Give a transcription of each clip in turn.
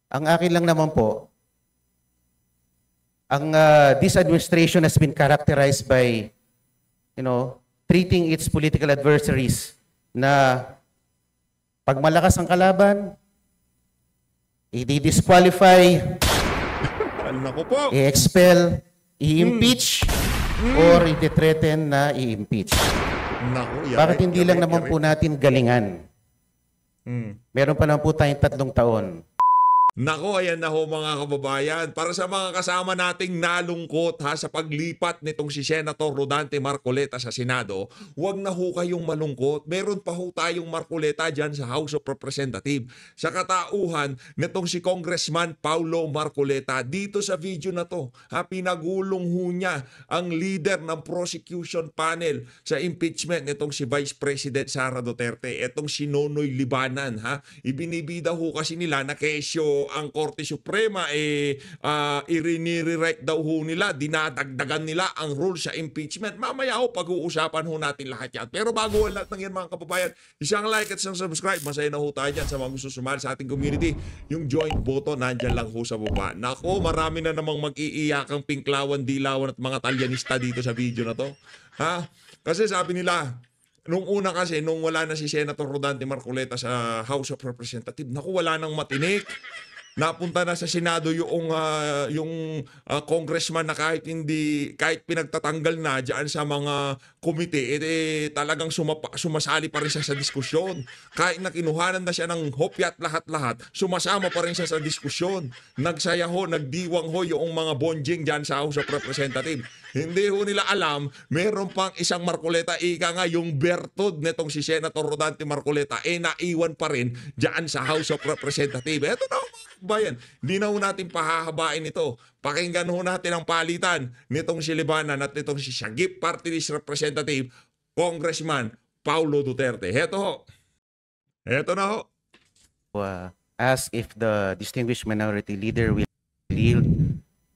Ang akin lang naman po, this administration has been characterized by, treating its political adversaries na pag malakas ang kalaban, i-disqualify, i-expel, i-impeach, or i-threaten na i-impeach. Bakit hindi lang naman po natin galingan? Meron pa naman po tayong 3 taon. Nako, ayan na ho mga kababayan. Para sa mga kasama nating nalungkot sa paglipat nitong si Senator Rodante Marcoleta sa Senado, huwag na ho kayong malungkot. Meron pa ho tayong Marcoleta dyan sa House of Representatives. Sa katauhan nitong si Congressman Paulo Marcoleta, dito sa video na to, pinagulong ho niya ang leader ng prosecution panel sa impeachment nitong si Vice President Sara Duterte. Etong si Nonoy Libanan. Ibinibida ho kasi nila na kesyo ang Korte Suprema i-rewrite daw ho nila, dinadagdagan nila ang rules sa impeachment. Mamaya ho pag-uusapan ho natin lahat yan. Pero bago ang lahat ng yan mga kababayan, isang like at isang subscribe. Masaya na ho tayo dyan sa mga gusto sumali sa ating community. Yung joint button nandyan lang ho sa baba. Nako, marami na namang mag-iiyakang pinklawan, dilawan at mga talyanista dito sa video na to. Kasi sabi nila, nung una kasi, nung wala na si Senator Rodante Marcoleta sa House of Representatives, naku, wala nang matinik. Napunta na sa Senado yung congressman na kahit pinagtatanggal na diyan sa mga komite, talagang sumasali pa rin siya sa diskusyon. Kahit na kinuhanan na siya ng hopyat lahat-lahat, sumasama pa rin siya sa diskusyon. Nagsaya ho, nagdiwang ho yung mga bonjing diyan sa House of Representatives. Hindi ho nila alam, meron pang isang Marcoleta, ika nga yung bertod netong si Senator Rodante Marcoleta, naiwan pa rin diyan sa House of Representatives. Ito na bayan, hindi na ho natin pahahabain ito. Pakinggan ho natin ang palitan nitong si Libanan at nitong si Sagip Party List Representative Congressman Paulo Duterte. Heto ho. Heto na ho. Ask if the distinguished minority leader will yield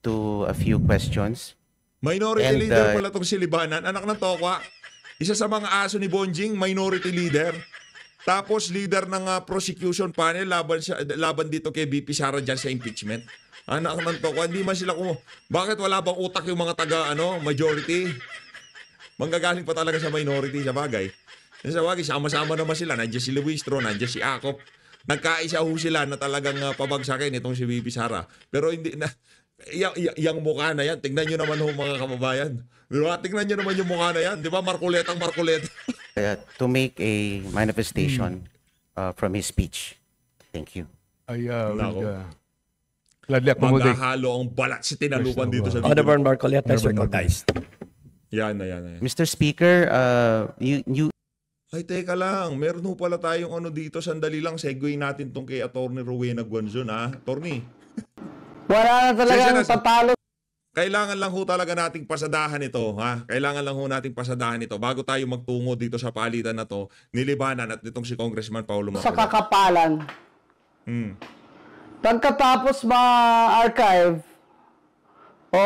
to a few questions. Minority leader pala itong si Libanan, anak ng Tokwa. Isa sa mga aso ni Bonjing, minority leader. Tapos leader ng prosecution panel laban dito kay VP Sara dyan sa impeachment. Anak ng Tokwa, hindi man sila bakit wala bang utak yung mga majority? Manggagaling pa talaga sa minority sa bagay. Sa bagay, sama-sama naman sila. Nandiyan si Luistro, nandiyan si Acop. Nagkaisa ho sila na talagang pabagsakin itong si VP Sara. Pero hindi na, yung mukha na yan, tingnan nyo naman ho mga kababayan. Diba? Tingnan nyo naman yung mukha na yan. Di ba? Marcoletang Marcoleta. To make a manifestation from his speech. Thank you. Gladly accommodate. Maghahalo ang balat si tinalupan dito sa video. Honorable Marcoleta is recognized. Yan na. Mr. Speaker, Ay, teka lang. Meron ho pala tayong dito. Sandali lang. Segue natin tong kay Atty. Rowena Guanzon, Attorney. Wala na talagang papalo. Kailangan lang ho talaga nating pasadahan ito, Kailangan lang ho nating pasadahan ito bago tayo magtungo dito sa palitan na to ni Libanan at nitong si Congressman Paulo Marcoleta. Sa kakapalan. Pagkatapos ma-archive o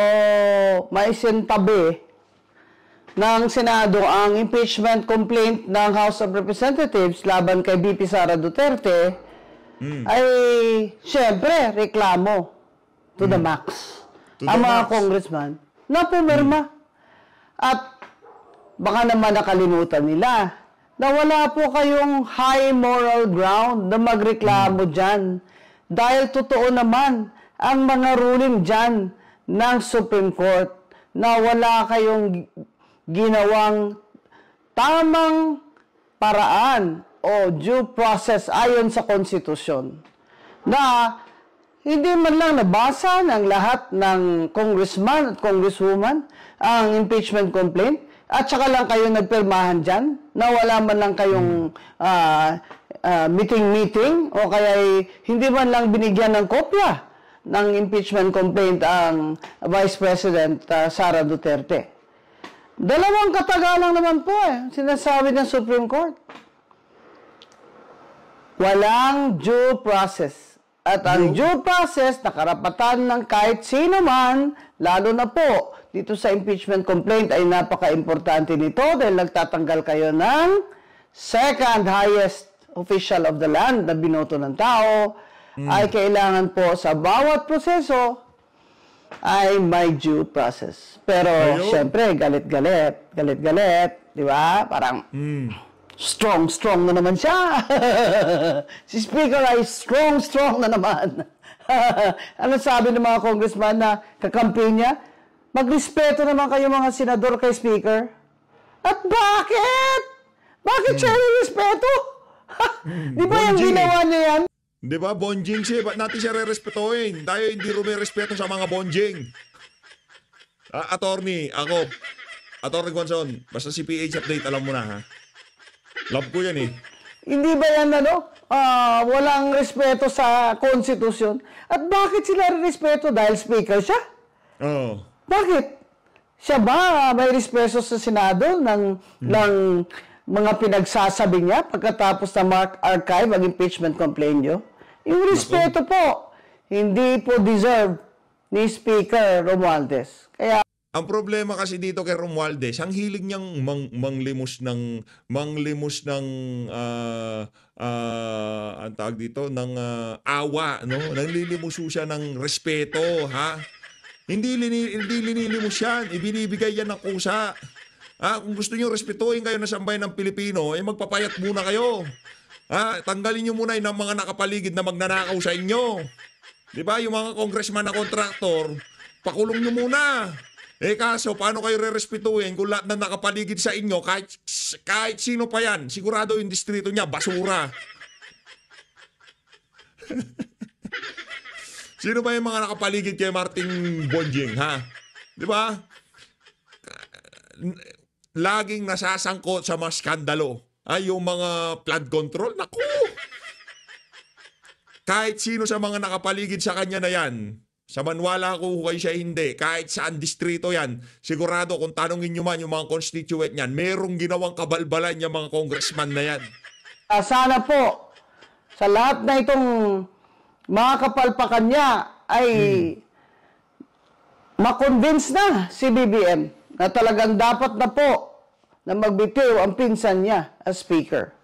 maisintabi ng Senado ang impeachment complaint ng House of Representatives laban kay VP Sara Duterte, ay siyempre reklamo to the max. Ang mga congressman na pumirma. At baka naman nakalimutan nila na wala po kayong high moral ground na magreklamo dyan. Dahil totoo naman ang mga ruling dyan ng Supreme Court na wala kayong ginawang tamang paraan o due process ayon sa konstitusyon na hindi man lang nabasa ng lahat ng congressman at congresswoman ang impeachment complaint at saka lang kayo nagpirmahan dyan na wala man lang kayong meeting o kaya hindi man lang binigyan ng kopya ng impeachment complaint ang Vice President Sara Duterte. Dalawang katagalan naman po sinasabi ng Supreme Court. Walang due process. At ang due process na karapatan ng kahit sino man, lalo na po dito sa impeachment complaint ay napaka-importante nito dahil nagtatanggal kayo ng second highest official of the land na binoto ng tao ay kailangan po sa bawat proseso ay may due process. Pero syempre, galit-galit, di ba? Parang strong na naman siya. Si Speaker ay strong na naman. Ano sabi ng mga congressman na kakampi niya? Magrespeto naman kayo mga senador kay Speaker. At bakit? Bakit siya respeto? Di ba yung ginawa niya yan? Di ba, bonjing siya. Ba't natin siya re-respetuhin? Tayo hindi rumirespeto sa mga bonjing. Attorney, ako. Attorney Guanzon, basta si PH update, alam mo na ha. Love ko yan eh. Hindi ba yan walang respeto sa konstitusyon? At bakit sila respeto? Dahil speaker siya? Oo. Bakit? Siya ba may respeto sa Senado ng mga pinagsasabi niya pagkatapos na archive ang impeachment complaint niyo? Yung respeto po, hindi po deserve ni Speaker Romualdez. Kaya ang problema kasi dito kay Romualdez, ang hilig niyang manglimos ng ang tawag dito ng awa, no? Nanlilimuso siya ng respeto, ha? Hindi linilimos yan, ibinibigay yan ng kusa. Kung gusto niyo respetuhin kayo na sambayan ng Pilipino, magpapayat muna kayo. Tanggalin niyo muna yung mga nakapaligid na magnanakaw sa inyo. 'Di ba? Yung mga congressman na kontraktor, pakulong niyo muna. Kaso, paano kayo re-respetuhin kung lahat na nakapaligid sa inyo, kahit sino pa yan, sigurado yung distrito niya, basura. Sino ba yung mga nakapaligid kay Martin Bonjing, ha? Di ba? Laging nasasangkot sa mga skandalo. Yung mga flood control, naku! Kahit sino sa mga nakapaligid sa kanya na yan, sa Manwala ko hukay siya hindi, kahit saan distrito yan, sigurado kung tanongin nyo man yung mga constituent niyan, merong ginawang kabalbalan yung mga congressman na yan. Sana po, sa lahat na itong mga kapalpakan niya ay makonvince na si BBM na talagang dapat na po na magbitiw ang pinsan niya as speaker.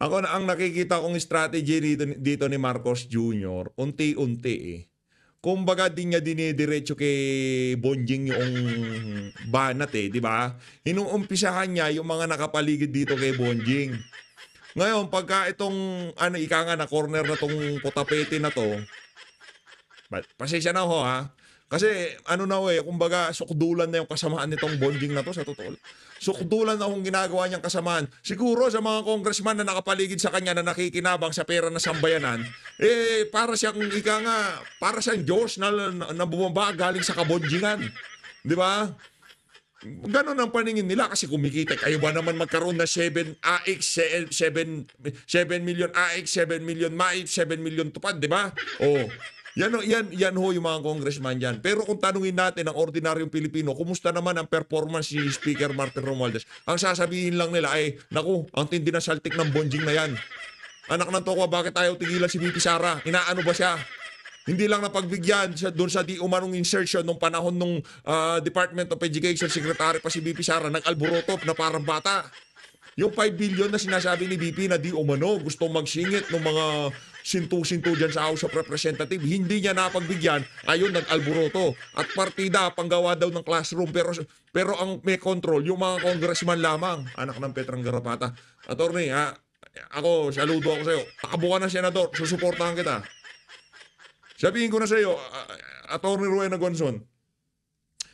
Ako na ang nakikita kong strategy dito ni Marcos Jr., unti-unti Kumbaga din niya dinidiretso kay Bonjing yung banat di ba? Inuumpisahan niya yung mga nakapaligid dito kay Bonjing. Ngayon, pagka itong ika nga na corner na tong potapete na to, pasensya na ho ha. Kasi kumbaga sukdulan na yung kasamaan nitong Bonjing na to sa totoo. Sukdulan na kung ginagawa niyang kasamaan. Siguro sa mga congressman na nakapaligid sa kanya na nakikinabang sa pera na sambayanan, para siyang Diyos na bumaba galing sa kabonjingan. Di ba? Ganon ang paningin nila kasi kumikita. Kayo ba naman magkaroon na 7 million AX, 7 million MAIF, 7 million tupad, di ba? Yan ho yung mga congressman dyan. Pero kung tanungin natin ang ordinaryong Pilipino, kumusta naman ang performance si Speaker Martin Romualdez? Ang sasabihin lang nila naku, ang tindi na saltik ng Bonjing na yan. Anak ng tokwa, bakit tayo tigilan si VP Sara? Inaano ba siya? Hindi lang napagbigyan doon sa di umanong insertion nung panahon nung Department of Education Secretary pa si VP Sara, nag-alborotop na parang bata. Yung 5 billion na sinasabi ni VP na di umano, gusto magsingit ng mga sintu-sintu dyan sa House of Representatives, hindi niya napagbigyan, ayun, nag-alboroto. At partida, panggawa daw ng classroom, pero ang may control, yung mga congressman lamang, anak ng Petrang Garapata. Attorney, ako, saludo ako sa'yo. Takbo ka ng senador, susuportahan kita. Sabihin ko na sa'yo, Attorney Rowena Gonzon,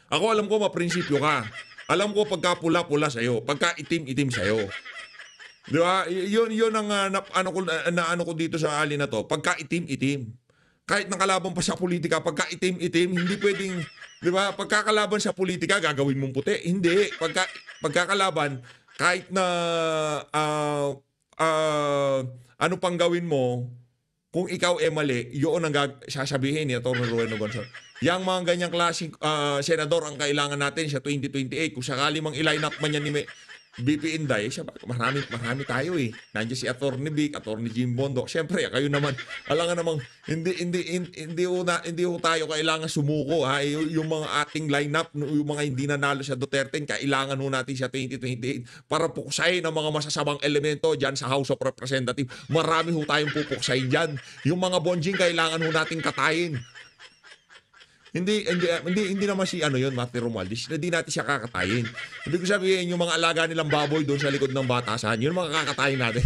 ako alam ko maprinsipyo ka. Alam ko pagka pula-pula sa'yo, pagka itim-itim sa'yo. Di ba? Yun ang ano ko dito sa alin na to. Pagka itim-itim. Kahit nakalaban pa sa politika, pagka itim-itim, hindi pwedeng, di ba? Pagkakalaban sa politika, gagawin mong puti. Hindi. Pagkakalaban, kahit na ano pang gawin mo, kung ikaw mali, yun ang sasabihin ni Atty. Rowena Gonzon. Yang mga ganyang klaseng senador ang kailangan natin sa 2028. Kung sakali mang i-line up man yan BP Inday, siya, marami tayo eh. Nandiyan si Attorney Vic, Attorney Jim Bondo. Siyempre, kayo naman, alam nga namang, hindi ho tayo kailangan sumuko. Ha? Yung mga ating lineup, yung mga hindi nanalo sa Duterte, kailangan ho natin sa 2028 para puksayin ang mga masasamang elemento dyan sa House of Representatives. Marami ho tayong pupuksayin dyan. Yung mga bonjing, kailangan ho natin katayin. Hindi naman si Martin Romualdez, hindi natin siya kakatayin. Ibig ko sabihin, yung mga alaga nilang baboy doon sa likod ng batasan, yun mga kakatayin natin.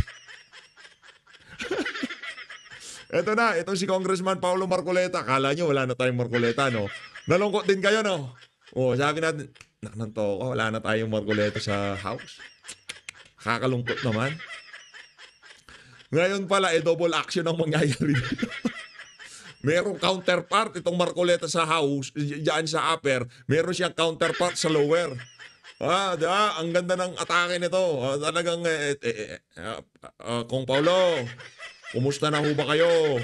Ito si Congressman Paulo Marcoleta. Akala nyo wala na tayong Marcoleta, no? Nalungkot din kayo, no? Sabi natin, wala na tayong Marcoleta sa House. Kakalungkot naman. Ngayon pala, double action ang mangyayari dito. Merong counterpart itong Marcoleta sa House, diyan sa upper. Meron siyang counterpart sa lower. Ang ganda ng atake nito. Talagang, Kung Paulo, kumusta na ho ba kayo?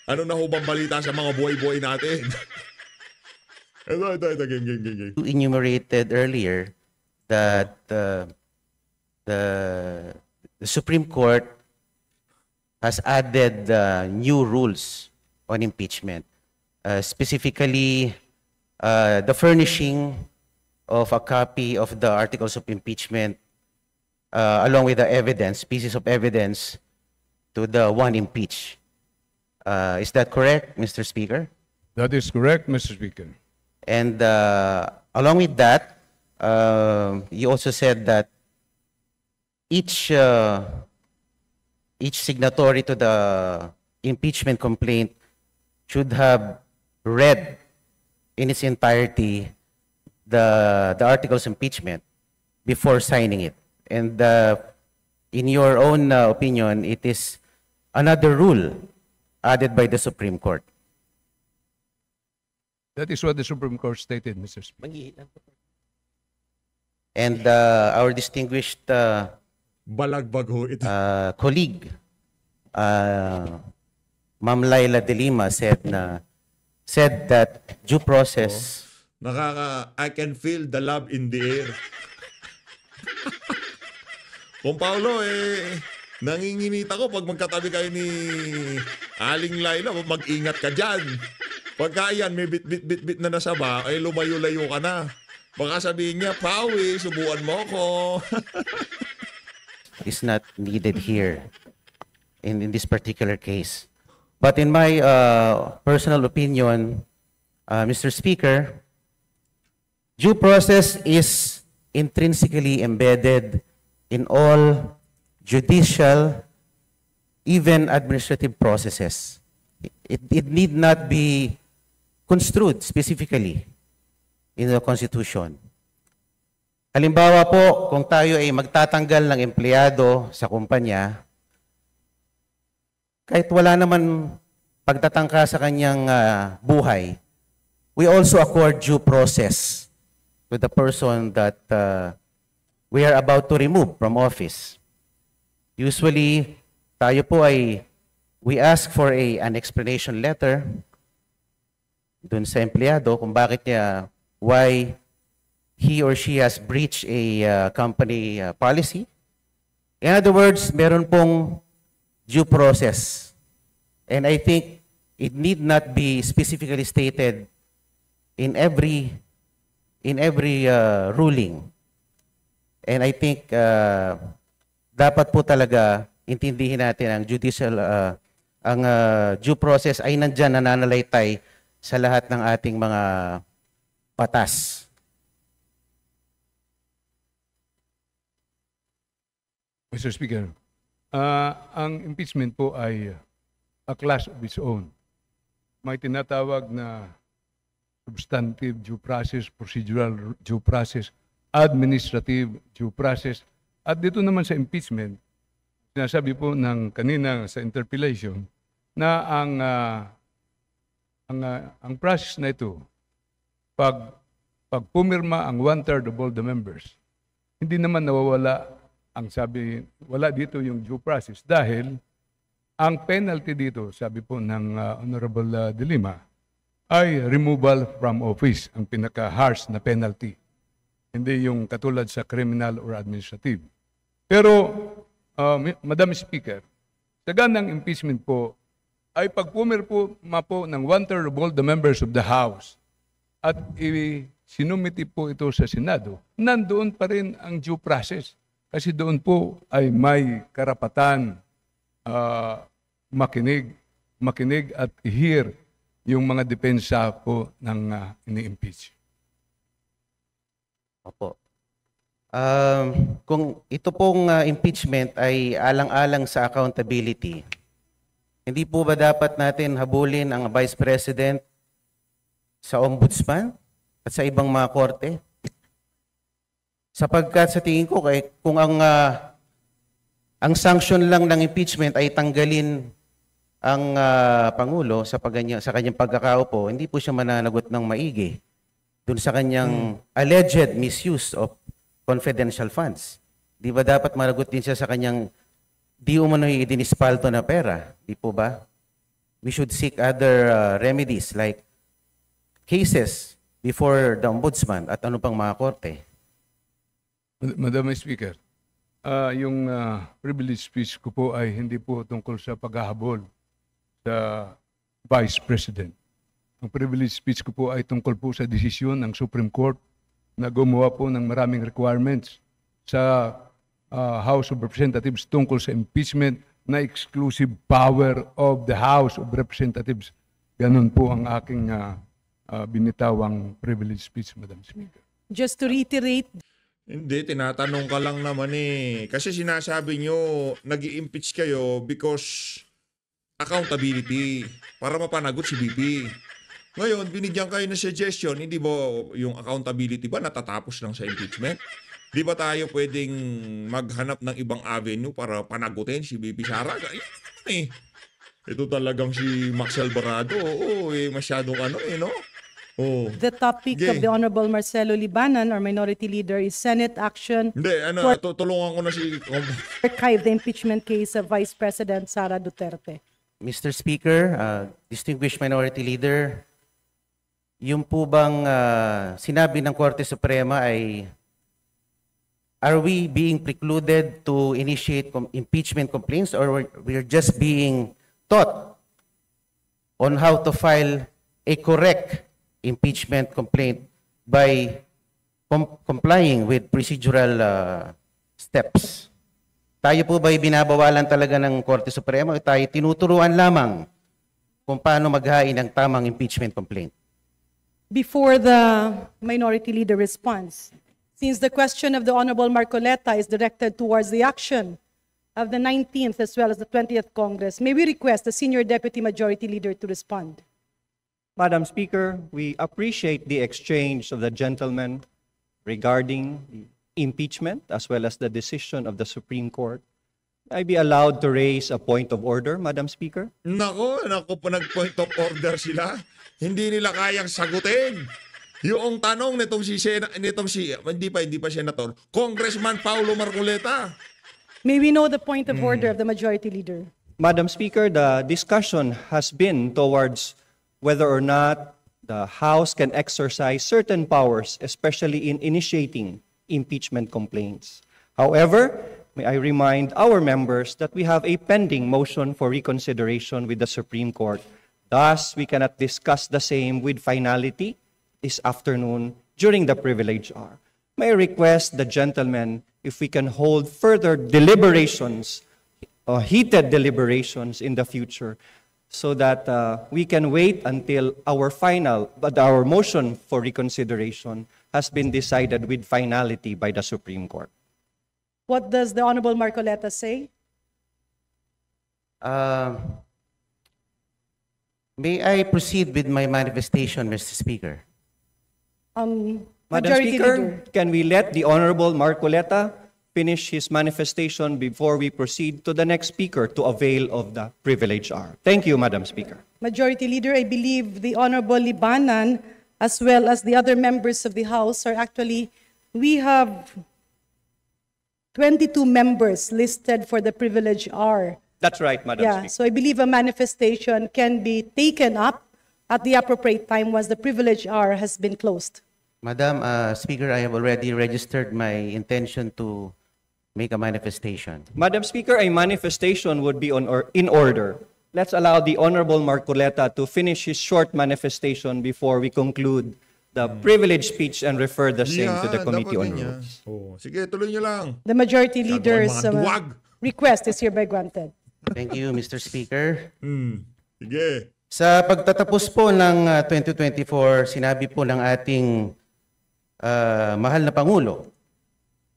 Ano na ho bang balita sa mga buhay-buhay natin? Ito, game. You enumerated earlier that the Supreme Court has added new rules on impeachment, specifically the furnishing of a copy of the articles of impeachment along with the evidence, pieces of evidence to the one impeached. Is that correct, Mr. Speaker? That is correct, Mr. Speaker. And along with that, you also said that each signatory to the impeachment complaint should have read in its entirety the articles of impeachment before signing it. And in your own opinion, it is another rule added by the Supreme Court. That is what the Supreme Court stated, Mr. Speaker. And our distinguished Balagbag ho ito. colleague, Ma'am Laila de Lima said that due process. I can feel the love in the air. Kung Paulo, nanginginit ako pag magkatabi kayo ni Aling Laila, mag-ingat ka dyan. Pagka yan, may bit na nasaba, ay lumayo-layo ka na. Baka sabihin niya, Pawi, subuan mo ko. Is not needed here in this particular case. But in my personal opinion, Mr. Speaker, due process is intrinsically embedded in all judicial, even administrative processes. It need not be construed specifically in the Constitution. Halimbawa po, kung tayo ay magtatanggal ng empleyado sa kumpanya, kahit wala naman pagtatangka sa kanyang buhay, we also accord due process to the person that we are about to remove from office. Usually, tayo po we ask for an explanation letter dun sa empleyado kung bakit niya, why he or she has breached a company policy. In other words, meron pong due process. And I think it need not be specifically stated in every ruling. And I think dapat po talaga intindihin natin ang judicial, ang due process ay nandyan, nananalaytay sa lahat ng ating mga batas. Mr. Speaker, ang impeachment po ay a class of its own. May tinatawag na substantive due process, procedural due process, administrative due process. At dito naman sa impeachment, sinasabi po ng kanina sa interpellation na ang process na ito, pag pumirma ang 1/3 of all the members, hindi naman nawawala ang sabi, wala dito yung due process dahil ang penalty dito, sabi po ng Honorable De Lima, ay removal from office, ang pinaka-harsh na penalty. Hindi yung katulad sa criminal or administrative. Pero, Madam Speaker, sa ganang impeachment po, ay pag pumirma po ng 1/3 of all the members of the House at sinumiti po ito sa Senado, nandoon pa rin ang due process. Kasi doon po ay may karapatan makinig at hear yung mga depensa po ng ini-impeach. Opo. Kung ito pong impeachment ay alang-alang sa accountability, hindi po ba dapat natin habulin ang Vice President sa Ombudsman at sa ibang mga korte? Sapagkat sa tingin ko, kung ang sanction lang ng impeachment ay tanggalin ang Pangulo sa kanyang pagkakaupo, hindi po siya mananagot ng maigi dun sa kanyang alleged misuse of confidential funds. Di ba dapat managot din siya sa kanyang di umano'y idinispalto na pera? Di po ba? We should seek other remedies like cases before the Ombudsman at ano pang mga korte. Madam Speaker, yung privilege speech ko po ay hindi po tungkol sa paghahabol sa Vice President. Ang privilege speech ko po ay tungkol po sa desisyon ng Supreme Court na gumawa po ng maraming requirements sa House of Representatives tungkol sa impeachment na exclusive power of the House of Representatives. Ganun po ang aking binitawang privilege speech, Madam Speaker. Just to reiterate, Hindi, tinatanong ka lang naman eh. Kasi sinasabi nyo, nag-i-impeach kayo because accountability para mapanagot si BP. Ngayon, binigyan kayo ng suggestion, hindi ba yung accountability ba natatapos lang sa impeachment? Di ba tayo pwedeng maghanap ng ibang avenue para panagutin si BP Sara? Eh. Ito talagang si Max Alvarado. Oo, masyadong no? Oh. the topic of the Honorable Marcelo Libanan, our Minority Leader, is Senate action Hindi, tulungan ko na si... to archive the impeachment case of Vice President Sara Duterte. Mr. Speaker, distinguished Minority Leader, yung po bang sinabi ng Korte Suprema ay are we being precluded to initiate impeachment complaints or we're just being taught on how to file a correct impeachment complaint by complying with procedural steps? Tayo po ba'y binabawalan talaga ng Korte Suprema o tayo tinuturuan lamang kung paano maghain ng tamang impeachment complaint? Before the Minority Leader responds, since the question of the Honorable Marcoleta is directed towards the action of the 19th as well as the 20th Congress, may we request the Senior Deputy Majority Leader to respond? Madam Speaker, we appreciate the exchange of the gentlemen regarding the impeachment as well as the decision of the Supreme Court. May I be allowed to raise a point of order, Madam Speaker? Nako, nag-point of order sila. Hindi nila kayang sagutin. Yung tanong hindi pa senator, Congressman Paulo Marcoleta. May we know the point of order of the Majority Leader? Madam Speaker, the discussion has been towards whether or not the House can exercise certain powers, especially in initiating impeachment complaints. However, may I remind our members that we have a pending motion for reconsideration with the Supreme Court. Thus, we cannot discuss the same with finality this afternoon during the privilege hour. May I request the gentlemen if we can hold further deliberations, heated deliberations in the future, so that we can wait until our motion for reconsideration has been decided with finality by the Supreme Court. What does the Honorable Marcoleta say? May I proceed with my manifestation, Mr. Speaker? Madam Majority Speaker, Leader. can we let the Honorable Marcoleta finish his manifestation before we proceed to the next speaker to avail of the privilege hour? Thank you, Madam Speaker. Majority Leader, I believe the Honorable Libanan, as well as the other members of the House, we have 22 members listed for the privilege hour. That's right, Madam Yeah, Speaker. so I believe a manifestation can be taken up at the appropriate time once the privilege hour has been closed. Madam Speaker, I have already registered my intention to make a manifestation. Madam Speaker, a manifestation would be in order. Let's allow the Honorable Marcoleta to finish his short manifestation before we conclude the privileged speech and refer the same to the Committee on Rules. Oh, sige, tuloy nyo lang. The majority leader's mga duwag. request is hereby granted. Thank you, Mr. Speaker. Sige. Sa pagtatapos po ng 2024, sinabi po ng ating mahal na Pangulo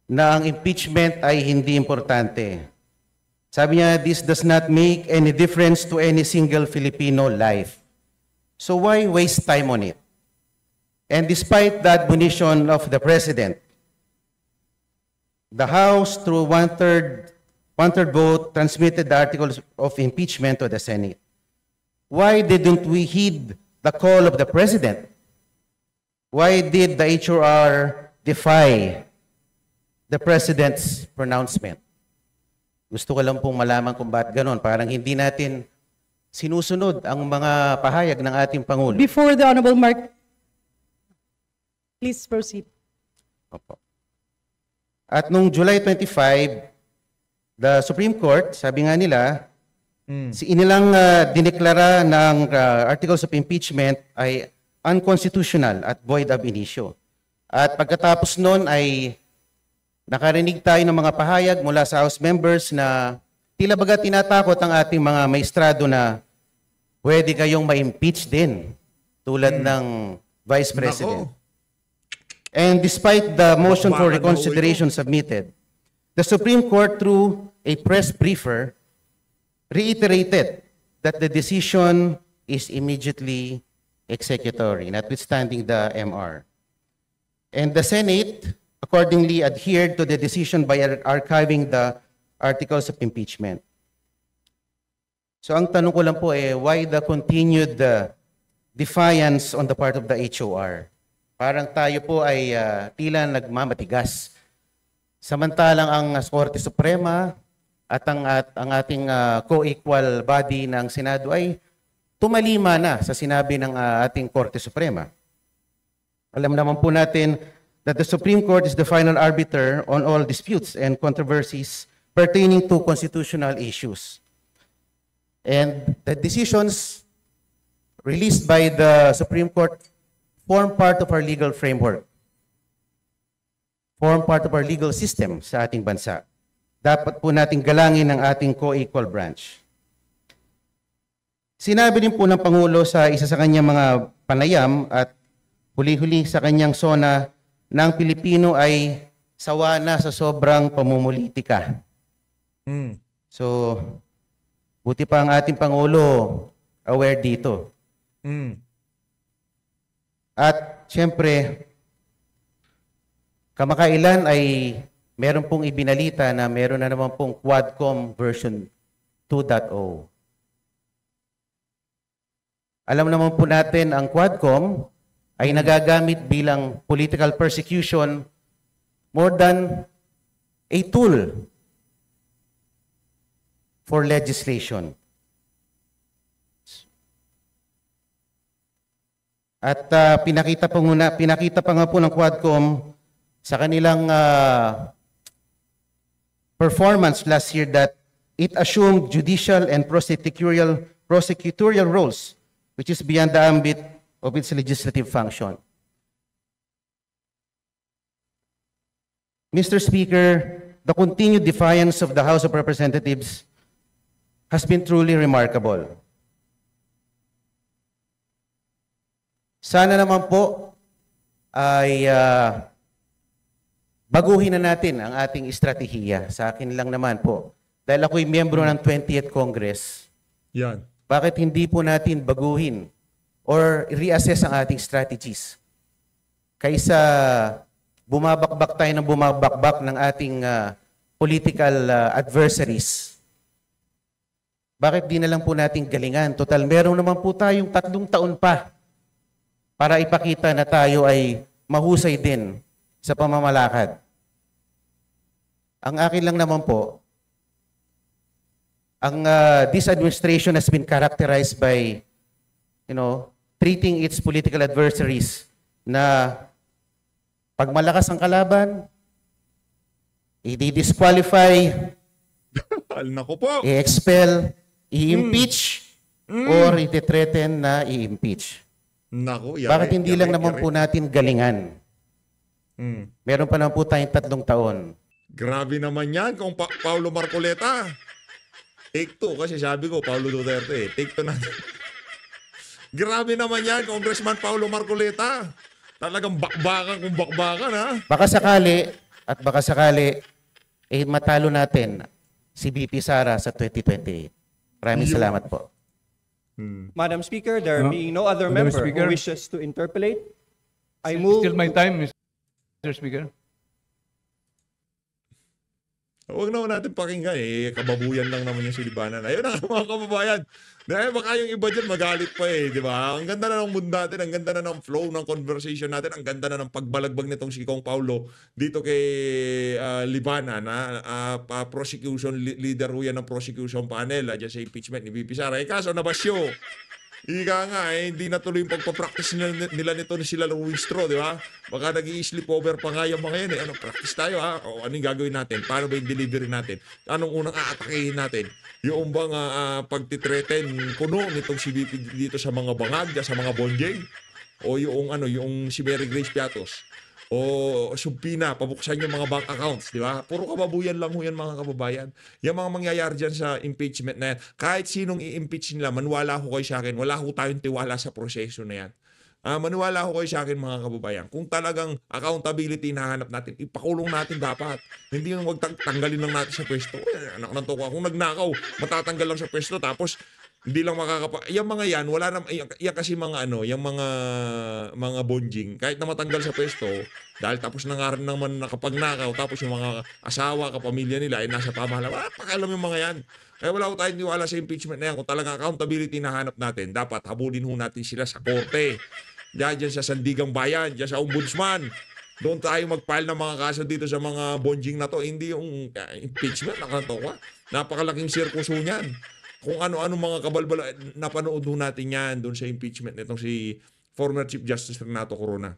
na ang impeachment ay hindi importante. Sabi niya, this does not make any difference to any single Filipino life. So why waste time on it? And despite the admonition of the President, the House, through one-third vote, transmitted the articles of impeachment to the Senate. Why didn't we heed the call of the President? Why did the HRR defy the President's pronouncement? Gusto ko lang pong malaman kung bakit ganon. Parang hindi natin sinusunod ang mga pahayag ng ating Pangulo. Before the Honorable please proceed. Opo. At nung July 25, the Supreme Court, sabi nga nila, inilang dineklara ng articles of impeachment ay unconstitutional at void ab initio. At pagkatapos nun ay nakarinig tayo ng mga pahayag mula sa House members na tila baga tinatakot ang ating mga maestrado na pwede kayong ma-impeach din tulad ng Vice President. Nako. And despite the motion for reconsideration submitted, the Supreme Court, through a press briefer, reiterated that the decision is immediately executory, notwithstanding the MR. And the Senate accordingly adhered to the decision by archiving the articles of impeachment. So ang tanong ko lang po why the continued defiance on the part of the HOR? Parang tayo po ay tila nagmamatigas. Samantalang ang Korte Suprema at ang ating co-equal body ng Senado ay tumalima na sa sinabi ng ating Korte Suprema. Alam naman po natin that the Supreme Court is the final arbiter on all disputes and controversies pertaining to constitutional issues. And the decisions released by the Supreme Court form part of our legal framework, form part of our legal system sa ating bansa. Dapat po nating galangin ang ating co-equal branch. Sinabi din po ng Pangulo sa isa sa kanyang mga panayam at huli-huli sa kanyang sona na ang Pilipino ay sawa na sa sobrang pamumulitika. So, buti pa ang ating Pangulo aware dito. At siyempre, kamakailan ay meron pong ibinalita na meron na naman pong Quadcom version 2.0. Alam naman po natin ang Quadcom ay nagagamit bilang political persecution more than a tool for legislation. At pinakita pa nga po ng Quadcom sa kanilang performance last year that it assumed judicial and prosecutorial roles, which is beyond the ambit of its legislative function. Mr. Speaker, the continued defiance of the House of Representatives has been truly remarkable. Sana naman po ay baguhin na natin ang ating estratehiya. Sa akin lang naman po. Dahil ako'y miyembro ng 20th Congress. Yan. Bakit hindi po natin baguhin or reassess ang ating strategies? Kaysa bumabakbak tayo ng bumabakbak ng ating political adversaries. Bakit di na lang po natin galingan? Total, meron naman po tayong 3 taon pa para ipakita na tayo ay mahusay din sa pamamalakad. Ang akin lang naman po, ang this administration has been characterized by, treating its political adversaries na Pag malakas ang kalaban, i-disqualify, Nako po. i-expel, i-impeach, or i-threaten na i-impeach. Nako, Bakit hindi lang naman po natin galingan? Meron pa naman po tayong 3 taon. Grabe naman yan kung Paulo Marcoleta. Take 2 kasi sabi ko, Paulo Duterte. Take 2 natin. Grabe naman yan, Congressman Paulo Marcoleta. Talagang bakbakan kung bakbakan, ha? Baka sakali, matalo natin si VP Sara sa 2028. Maraming salamat po. Madam Speaker, there being no other Madam member Speaker. who wishes to interpolate, I move... Still my time, Mr. Speaker. Huwag naman natin pakinggan kababuyan lang naman yung silibanan. Ayun na mga kababayan. Dahil baka yung iba dyan magalit pa di ba? Ang ganda na ng mood natin, ang ganda na ng flow ng conversation natin, ang ganda na ng pagbalagbag nitong si Kong Paulo dito kay Libana na prosecution leader ho yan ng prosecution panel dyan sa impeachment ni VP Sara. Kaso nabasyo. Ika nga hindi natuloy yung pagpapractice nila nito ni sila Luistro, di ba? Baka nag-i-sleep over pa nga yung mga yan. Ano, practice tayo ha? O anong gagawin natin? Paano ba yung delivery natin? Anong unang aatakihin natin? Yung bang pagtitreten puno nitong si VP dito sa mga bangag, sa mga bonjeng? O yung si Mary Grace Piatos? O subpina, pabuksan yung mga bank accounts, di ba? Puro kababuyan lang ho yan mga kababayan. Yung mga mangyayari dyan sa impeachment na yan, kahit sinong i-impeach nila, maniwala ho kayo sa akin, wala ho tayong tiwala sa proseso na yan. Maniwala ho kayo sa akin mga kababayan. Kung talagang accountability nahanap natin, ipakulong natin dapat. Hindi yung tanggalin lang natin sa pwesto. Anak ng tuwa. Kung nagnakaw, matatanggal lang sa pwesto tapos hindi lang yung mga yan, wala na yan kasi mga yung mga bonjing kahit na matanggal sa pwesto dahil tapos na nga rin naman nakapagnakaw tapos yung mga asawa, kapamilya nila ay nasa pamahalaan. Pakialam yung mga yan. Kaya wala ko tayong niwala sa impeachment na yan. Kung talagang accountability na hanap natin, dapat habulin ho natin sila sa korte. Diyan sa Sandigang Bayan, diyan sa Ombudsman. Doon tayo mag-file ng mga kaso dito sa mga bonjing na to. Hindi yung impeachment, nakatoka. Napakalaking sirkuso niyan. Kung ano-ano mga kabalbala, napanood ho natin yan doon sa impeachment nitong si former Chief Justice Renato Corona.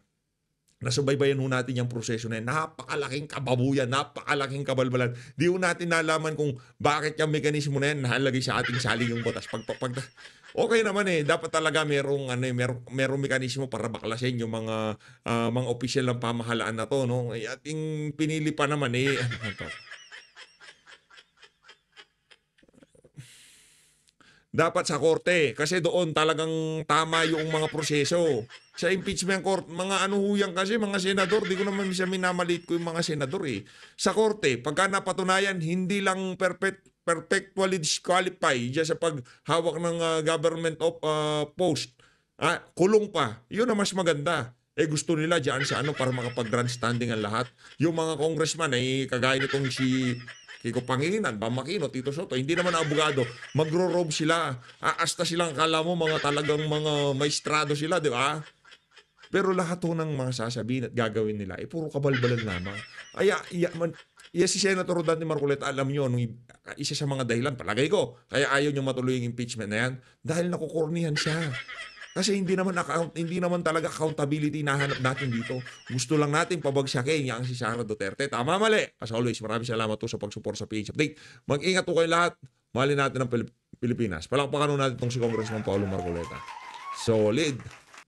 Nasubaybayan ho natin yung proseso na yan. Napakalaking kababuyan, napakalaking kabalbalan. Di ho natin nalaman kung bakit yung mekanismo na yan nahalagay sa ating saling yung batas. Okay naman dapat talaga merong mekanismo para baklasin yung mga opisyal ng pamahalaan na to, no? Ating pinili pa naman dapat sa korte kasi doon talagang tama yung mga proseso. Sa impeachment court, mga huyan kasi, mga senador, di ko naman minamalit ko yung mga senador Sa korte, pagka napatunayan, hindi lang perfectly disqualify dyan sa paghawak ng government of post. Kulong pa. Yun na mas maganda. Gusto nila dyan sa para makapag-grandstanding ang lahat. Yung mga congressman kagaya nitong si Kiko Pangilinan, Bamakino, Tito Soto, hindi naman abogado, magro-robe sila. Asta silang kala mo mga talagang mga maestrado sila, di ba? Pero lahat ng mga sasabihin at gagawin nila, puro kabalbalan lamang. Si Senator Dante Marcoleta, alam nyo, isa sa mga dahilan, palagay ko, kaya ayaw nyo matuloy yung impeachment na yan, dahil nakukornihan siya. Kasi hindi naman talaga accountability nahanap natin dito. Gusto lang natin pabagsakin yang si Sara Duterte. Tama, mali. As always, maraming salamat po sa pag-support sa PH Update. Mag-ingat po kayo lahat. Mahalin natin ang Pilipinas. Palakpakan natin itong si Congressman Paulo Marcoleta. Solid.